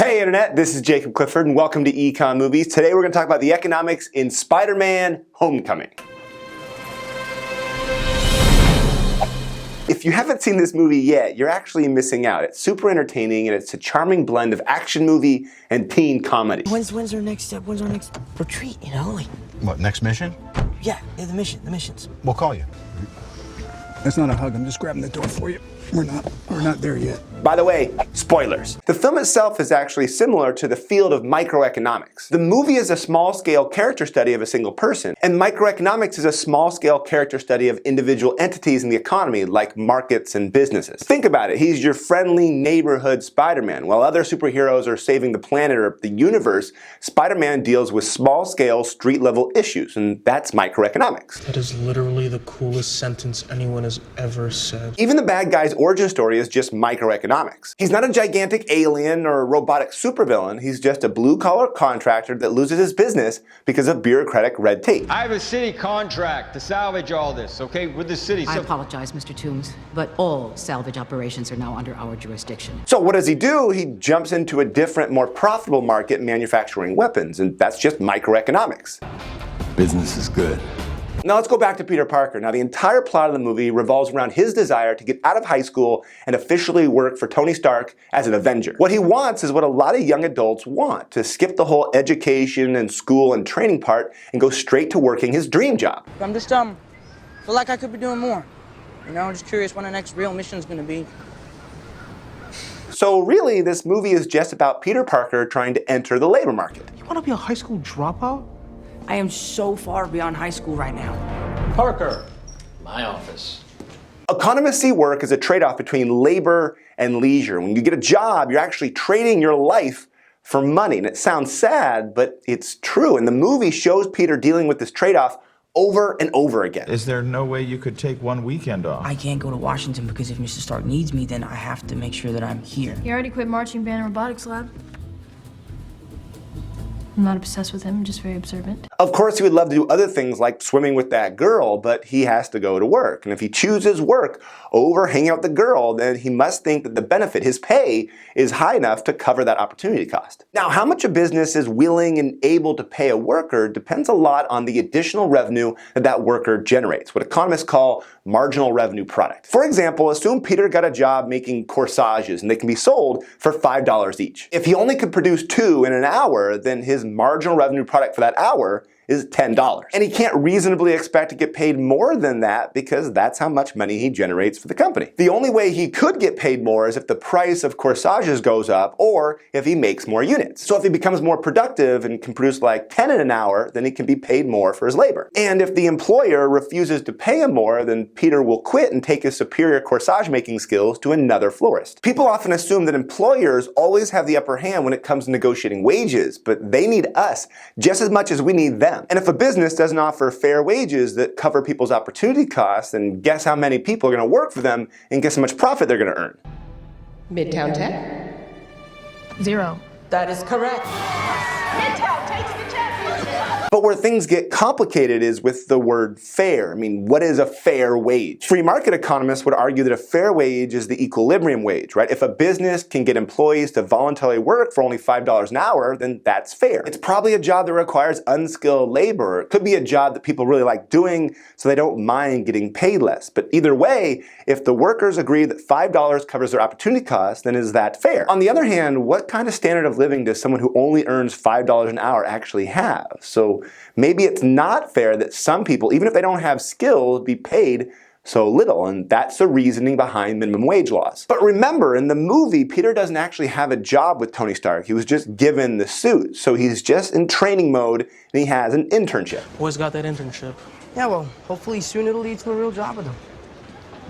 Hey Internet, this is Jacob Clifford and welcome to EconMovies. Today we're going to talk about the economics in Spider-Man Homecoming. If you haven't seen this movie yet, you're actually missing out. It's super entertaining and it's a charming blend of action movie and teen comedy. When's our next step? When's our next retreat, you know? Like, what, next mission? yeah, the missions. We'll call you. That's not a hug, I'm just grabbing the door for you. We're not there yet. By the way, spoilers. The film itself is actually similar to the field of microeconomics. The movie is a small-scale character study of a single person, and microeconomics is a small-scale character study of individual entities in the economy, like markets and businesses. Think about it, he's your friendly neighborhood Spider-Man. While other superheroes are saving the planet or the universe, Spider-Man deals with small-scale, street-level issues, and that's microeconomics. That is literally the coolest sentence anyone has ever said. Even the bad guy's origin story is just microeconomics. He's not a gigantic alien or a robotic supervillain, he's just a blue-collar contractor that loses his business because of bureaucratic red tape. I have a city contract to salvage all this, okay, with the city. I apologize, Mr. Toombs, but all salvage operations are now under our jurisdiction. So what does he do? He jumps into a different, more profitable market manufacturing weapons, and that's just microeconomics. Business is good. Now let's go back to Peter Parker. Now the entire plot of the movie revolves around his desire to get out of high school and officially work for Tony Stark as an Avenger. What he wants is what a lot of young adults want, to skip the whole education and school and training part and go straight to working his dream job. I'm just, feel like I could be doing more. You know, I'm just curious when the next real mission's gonna be. So really, this movie is just about Peter Parker trying to enter the labor market. You want to be a high school dropout? I am so far beyond high school right now. Parker, my office. Economists see work as a trade-off between labor and leisure. When you get a job, you're actually trading your life for money. And it sounds sad, but it's true. And the movie shows Peter dealing with this trade-off over and over again. Is there no way you could take one weekend off? I can't go to Washington because if Mr. Stark needs me, then I have to make sure that I'm here. He already quit marching band and robotics lab. I'm not obsessed with him, I'm just very observant. Of course, he would love to do other things like swimming with that girl, but he has to go to work. And if he chooses work over hanging out with the girl, then he must think that the benefit, his pay, is high enough to cover that opportunity cost. Now, how much a business is willing and able to pay a worker depends a lot on the additional revenue that that worker generates, what economists call marginal revenue product. For example, assume Peter got a job making corsages and they can be sold for $5 each. If he only could produce 2 in an hour, then his marginal revenue product for that hour is $10. And he can't reasonably expect to get paid more than that because that's how much money he generates for the company. The only way he could get paid more is if the price of corsages goes up or if he makes more units. So if he becomes more productive and can produce like 10 in an hour, then he can be paid more for his labor. And if the employer refuses to pay him more, then Peter will quit and take his superior corsage making skills to another florist. People often assume that employers always have the upper hand when it comes to negotiating wages, but they need us just as much as we need them. And if a business doesn't offer fair wages that cover people's opportunity costs, then guess how many people are going to work for them and guess how much profit they're going to earn. Midtown Tech? 0. That is correct. Midtown takes the championship! But where things get complicated is with the word fair. I mean, what is a fair wage? Free market economists would argue that a fair wage is the equilibrium wage, right? If a business can get employees to voluntarily work for only $5 an hour, then that's fair. It's probably a job that requires unskilled labor. It could be a job that people really like doing, so they don't mind getting paid less. But either way, if the workers agree that $5 covers their opportunity cost, then is that fair? On the other hand, what kind of standard of living does someone who only earns $5 an hour actually have? So maybe it's not fair that some people, even if they don't have skills, be paid so little, and that's the reasoning behind minimum wage laws. But remember, in the movie, Peter doesn't actually have a job with Tony Stark. He was just given the suit, so he's just in training mode, and he has an internship. Boys got that internship. Yeah, well, hopefully soon it'll lead to a real job with him.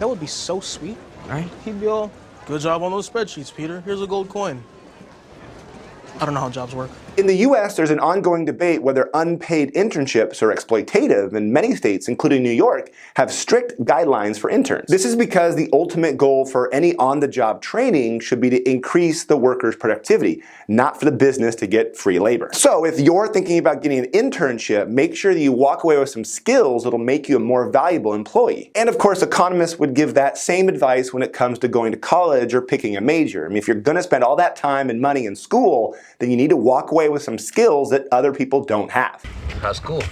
That would be so sweet. Right? He'd be all, good job on those spreadsheets, Peter. Here's a gold coin. I don't know how jobs work. In the US, there's an ongoing debate whether unpaid internships are exploitative, and many states, including New York, have strict guidelines for interns. This is because the ultimate goal for any on-the-job training should be to increase the worker's productivity, not for the business to get free labor. So if you're thinking about getting an internship, make sure that you walk away with some skills that'll make you a more valuable employee. And of course, economists would give that same advice when it comes to going to college or picking a major. I mean, if you're gonna spend all that time and money in school, then you need to walk away with some skills that other people don't have. How's school?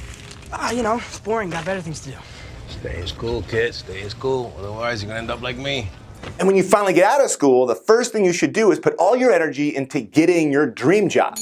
You know, it's boring. Got better things to do. Stay in school, kids. Stay in school. Otherwise, you're gonna end up like me. And when you finally get out of school, the first thing you should do is put all your energy into getting your dream job.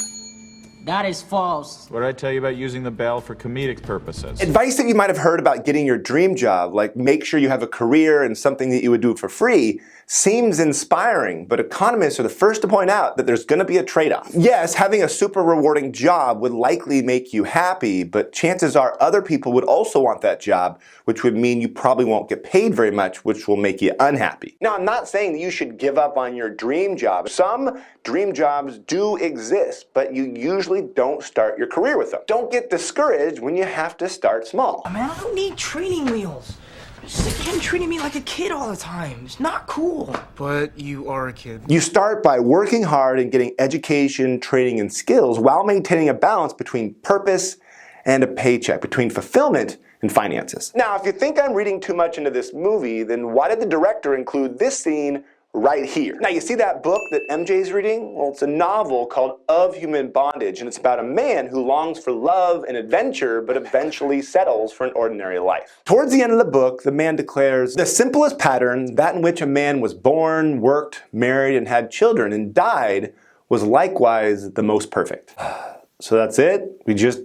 That is false. What did I tell you about using the bell for comedic purposes? Advice that you might have heard about getting your dream job, like make sure you have a career and something that you would do for free, seems inspiring, but economists are the first to point out that there's going to be a trade-off. Yes, having a super rewarding job would likely make you happy, but chances are other people would also want that job, which would mean you probably won't get paid very much, which will make you unhappy. Now, I'm not saying that you should give up on your dream job. Some dream jobs do exist, but you usually don't start your career with them. Don't get discouraged when you have to start small. Man, I don't need training wheels. I'm sick of him treating me like a kid all the time. It's not cool. But you are a kid. You start by working hard and getting education, training, and skills while maintaining a balance between purpose and a paycheck, between fulfillment and finances. Now, if you think I'm reading too much into this movie, then why did the director include this scene right here? Now, you see that book that MJ's reading? Well, it's a novel called Of Human Bondage, and it's about a man who longs for love and adventure, but eventually settles for an ordinary life. Towards the end of the book, the man declares, "The simplest pattern, that in which a man was born, worked, married, and had children, and died, was likewise the most perfect." So that's it? We just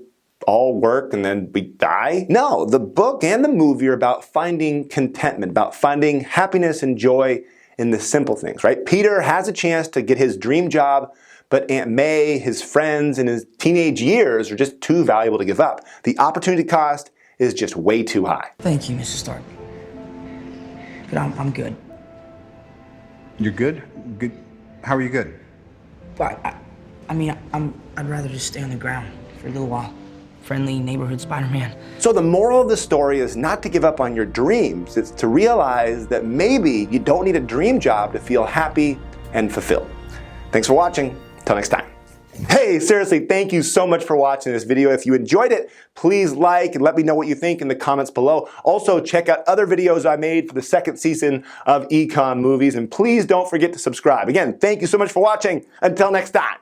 all work and then we die? No, the book and the movie are about finding contentment, about finding happiness and joy in the simple things, right? Peter has a chance to get his dream job, but Aunt May, his friends, and his teenage years are just too valuable to give up. The opportunity cost is just way too high. Thank you, Mrs. Stark. But I'm good. You're good? Good. How are you good? But I'd rather just stay on the ground for a little while. Friendly neighborhood Spider-Man. So the moral of the story is not to give up on your dreams. It's to realize that maybe you don't need a dream job to feel happy and fulfilled. Thanks for watching. Until next time. Hey, seriously, thank you so much for watching this video. If you enjoyed it, please like and let me know what you think in the comments below. Also, check out other videos I made for the second season of EconMovies, and please don't forget to subscribe. Again, thank you so much for watching. Until next time.